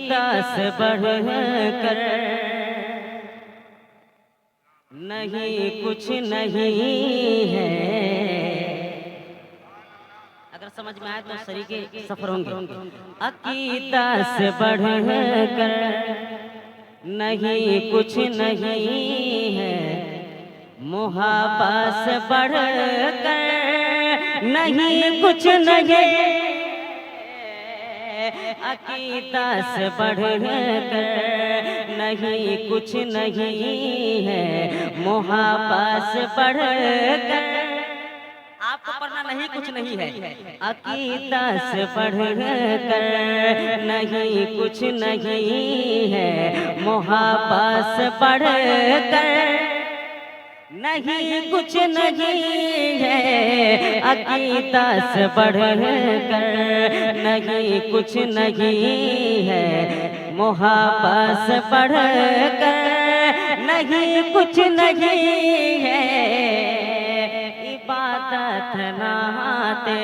अकीदा से बढ़कर नहीं कुछ नहीं है। अगर समझ में आए तो सरीके सफर होंगे। अकीदा से बढ़कर नहीं कुछ नहीं है, मुहाबा से बढ़कर नहीं कुछ नहीं, अकीदा से बढ़कर नहीं कुछ नहीं है, मुहाबा से बढ़कर। आपको पढ़ना नहीं कुछ नहीं है। अकीदा से बढ़कर नहीं कुछ नहीं है, मुहाबा से बढ़कर नहीं कुछ नहीं है, अकीदा से बढ़कर नहीं कुछ नहीं है, मुहाबा से बढ़कर नहीं कुछ नहीं है। इबादत नाते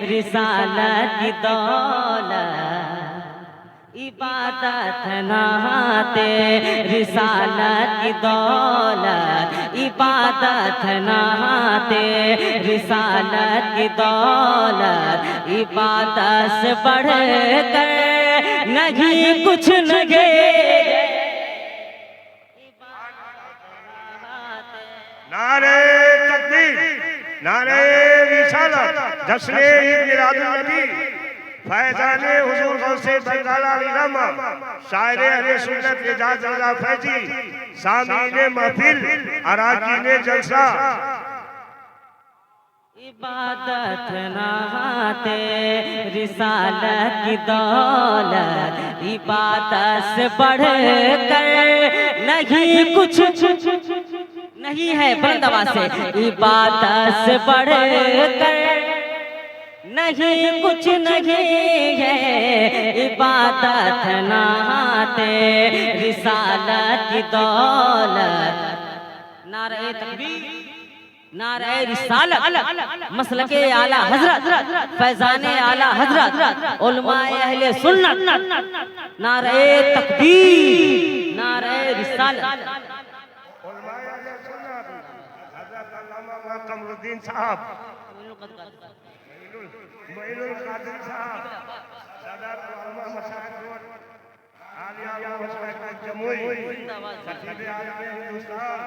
रिसालत की दौलत, इबादत नाते रिसालत की दौलत, इबादत नाते रिसालत की दौलत, इबादत से बढ़कर नहीं कुछ नहीं। नारे तकबीर, नारे रिसालत, जश्न मिलादुन नबी, फैज़ाने हुजूर गौसे बंगाला विलमा, शायर अहले सुन्नत एजाज रज़ा फैजी, सामीने महफिल, अराकीने जलसा। इबादत नाते रिसालत की दौलत, इबादत से बढ़कर नहीं कुछ नहीं है। बुलंद आवाज से, इबादत से बढ़कर नहीं कुछ नहीं है, इबादत नाते रिसालत की दौलत। नारे तकबीर, नारे रिसालत, मसलके आला हजरत, फैजाने आला हजरत, उलमाए अहले सुन्नत। नारे तकबीर, नारे रिसालत। कमरुद्दीन साहब, मोइनुल कादिर साहब, सादात उलमा मशाइख आलिया मशाइख जमुई, खतीब आलम हिंदुस्तान।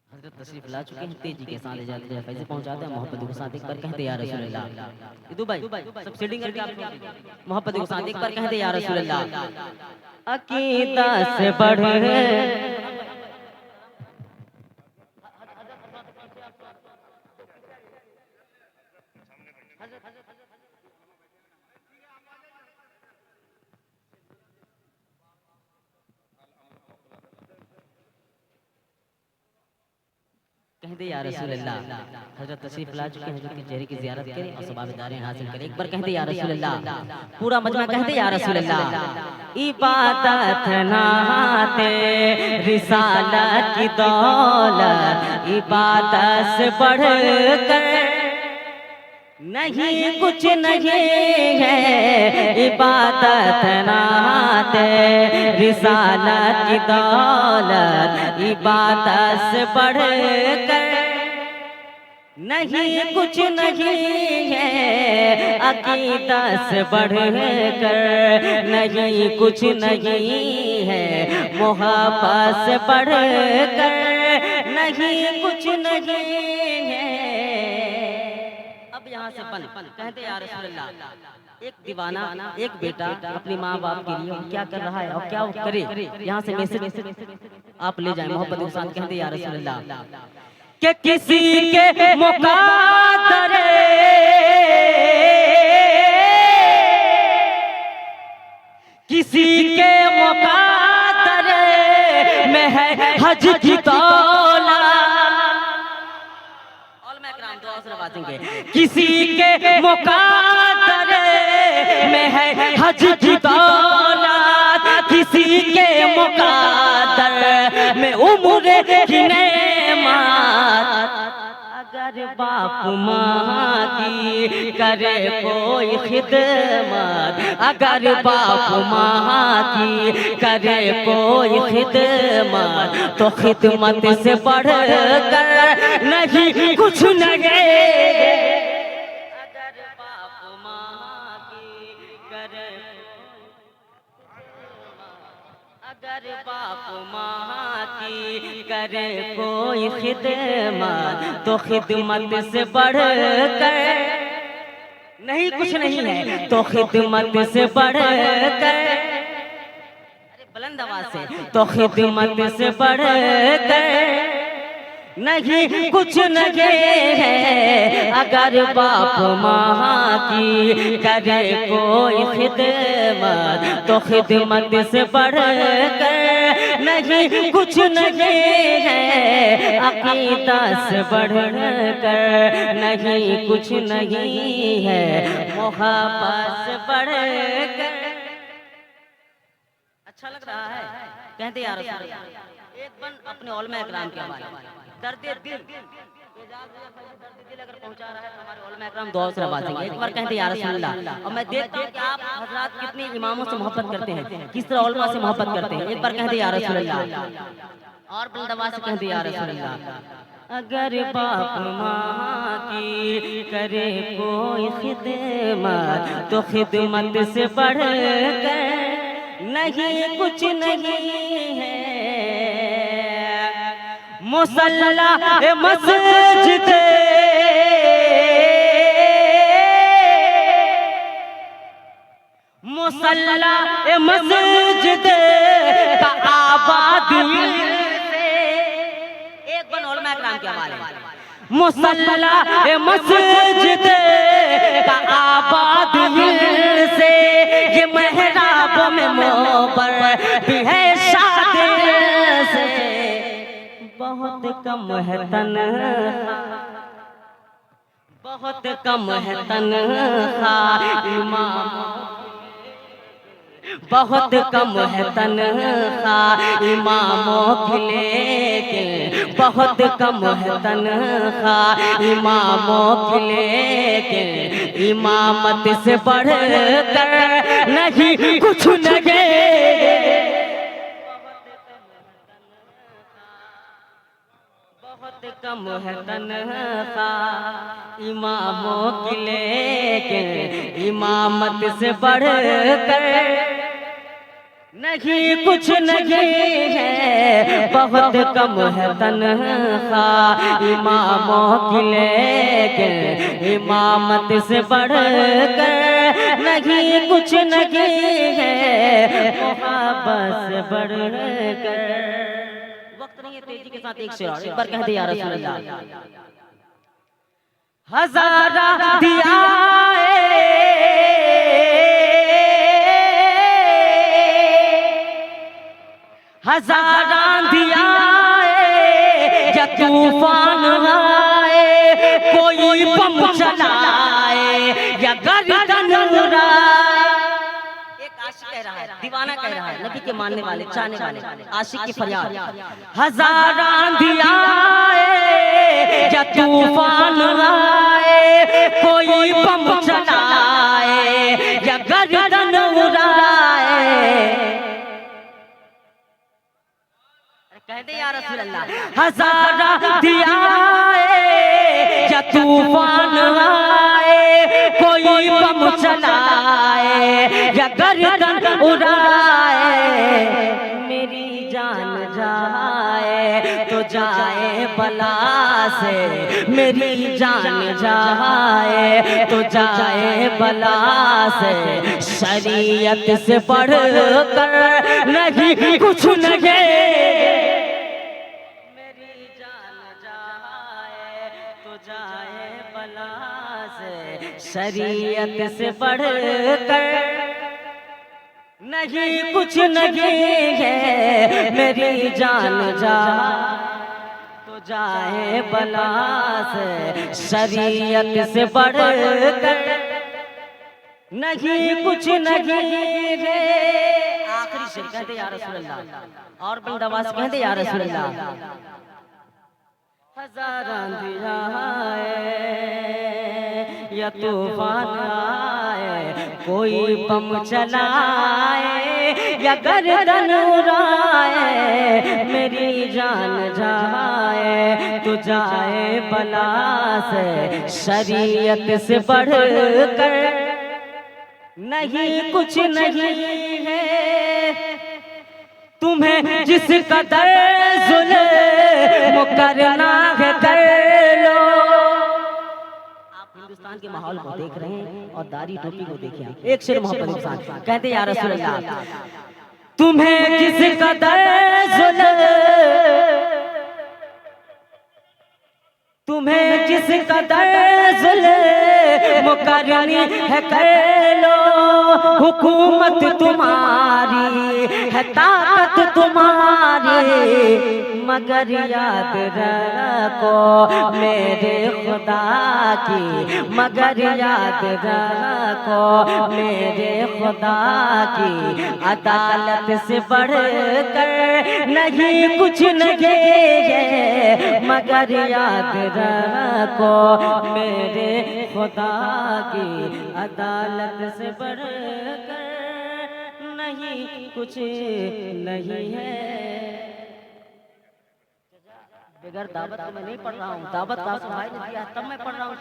हजरत तशरीफ ला चुके हैं, तेजी के साथ ले जाते हैं, फैज़ पहुंचाते हैं, मोहब्बत के साथ एक बार कहते या रसूल अल्लाह। इदू भाई सब सेटिंग करके आप मोहब्बत के साथ एक बार कहते या रसूल अल्लाह। अकीदा से बढ़कर कहते या रसूल अल्लाह। हजरत तशरीफ ला चुके हैं, हजरत के चेहरे की ज़ियारत करें और सवाब-ए-दारें हासिल करें। एक बार कहते या रसूल अल्लाह, पूरा मजमा कहते या रसूल अल्लाह। इबादत नाते रिसालत की दौलत, इबादत से बढ़कर नहीं कुछ नहीं है, इबादत नाते रिसालत की दौलत, इबादत से बढ़कर नहीं कुछ नहीं है, अकीदा से बढ़कर नहीं कुछ नहीं है, मुहाबा से बढ़कर नहीं कुछ नहीं है। यहाँ से पल कहते या रसूल अल्लाह, एक दीवाना, एक बेटा अपनी माँ बाप के लिए क्या कर रहा है और क्या वो करे, यहाँ से मैसेज आप ले जाए मोहब्बत के साथ। कहते या रसूल अल्लाह कि किसी के मुक़द्दरे किसी के मुक़द्दरे में है हज की दौलत। किसी के मुक़द्दरे में है हज की दौलत, किसी के मुक़द्दर में उम्र की नेमत। अगर बाप माँ की करे कोई खिदमत, अगर बाप माँ की करे कोई खिदमत, तो खिदमत से बढ़ कर नहीं कुछ नहीं। अगर बाप माँ की करे, अगर बाप माँ की करे कोई खिदमत, तो खिदमत से बढ़ कर नहीं कुछ नहीं है, तो खिदमत से बढ़ कर, अरे बुलंद आवाज से, तो खिदमत से बढ़ कर नहीं कुछ नहीं है। अगर बाप माँ की करे कोई खिदमत, तो खिदमत से बढ़ कर नहीं कुछ नहीं है। अकीदा से बढ़ कर नहीं कुछ नहीं है, मोहब्बत से बढ़ कर। अच्छा लग रहा है, कहते यार एक बन अपने उलमा इकराम के हवाले दर्द दिल अगर पहुंचा रहा है तो हमारे उलमा इकराम दुआ से नवाजेंगे। एक बार कहते या रसूल अल्लाह। और मैं देखता हूं कि आप हजरात कितने इमामों से मोहब्बत करते हैं, किस तरह उलमा से मोहब्बत करते हैं। एक बार कहते या रसूल अल्लाह और बुलंद आवाज से कहते या रसूल अल्लाह। अगर बाप माँ की करे कोई खिदमत, तो खिदमत से बढ़ कर नहीं कुछ नहीं है। मुसल्ला मस्जिद मुसल्ला मस्जिद का आबाद से, एक बन उलमा इकराम के हवाले, मुसल्ला मस्जिद का आबाद से, ये मेहराब में मोहब्बत भी है शादी से। बहुत कम है तन्हा, बहुत कम है तन्हा इमाम, बहुत कम है तन्हा इमामों की, लेकिन बहुत कम है तन्हा इमामों की, लेकिन इमामत से बढ़ कर नहीं कुछ नहीं। बहुत कम है तन्हा इमामों की, लेकिन इमामत से बढ़ कर नहीं कुछ नहीं है। बहुत कम है तन्हा इमामों की, लेकिन इमामत से बढ़ कर नहीं कुछ नहीं है, मोहब्बत से बढ़ कर। वक्त नहीं है, तेजी के साथ एक शेर, एक बार कहते या रसूल अल्लाह। हजारा दिया हजारा दिया या तूफान आए, कोई बम चलाए या गर्दन उड़ाए। एक आशिक कह रहा है, दीवाना कह रहा है, नबी के मानने वाले चाहने वाले आशिक की फरियाद। हजारा दिया या तूफान आए, कोई बम चलाए या गर्दन उड़ाए, कहते या रसूल अल्लाह। हजारा दिया या तूफान आए, कोई बम चलाए या गर्दन उड़ाए, मेरी जान जाए तो जाए बला से, मेरी जान जाए तो जाए बला से, शरीयत से बढ़ कर नहीं कुछ नहीं। जाए बला से, शरीयत से बढ़ कर नहीं कुछ नहीं है। मेरी जान जा तो जाए बला से, शरीयत से बढ़ कर नहीं कुछ नहीं है। आखिरी शेर कहते या रसूल अल्लाह और बंदावास कहते या रसूल अल्लाह। हजार आंधियाँ आए या तूफान आए, कोई बम चलाए या गर्दन उड़ाए, मेरी जान जाए तो जाए बला से, शरीयत से बढ़कर नहीं कुछ नहीं है। तुम्हें जिस कदर जुल्म करना है कर लो। आप हिंदुस्तान के माहौल को देख रहे हैं और दाढ़ी टोपी को देखिए। एक शेर मोहम्मद इंसान कहते या रसूल अल्लाह, तुम्हें जिस कदर जुल्म, तुम्हें जिस कदर जुल्म करनी है कर लो। हुकूमत तुम्हारी है, ताकत तुम्हारी, मगर याद रखो मेरे खुदा की, मगर याद रखो मेरे खुदा की, अदालत से बढ़कर नहीं कुछ नहीं है, मगर याद रखो मेरे खुदा की, अदालत से बढ़कर नहीं कुछ नहीं है। बगैर दावत में मैं नहीं पढ़ रहा हूँ, दावत का भाई ने दिया तब मैं पढ़ रहा हूँ।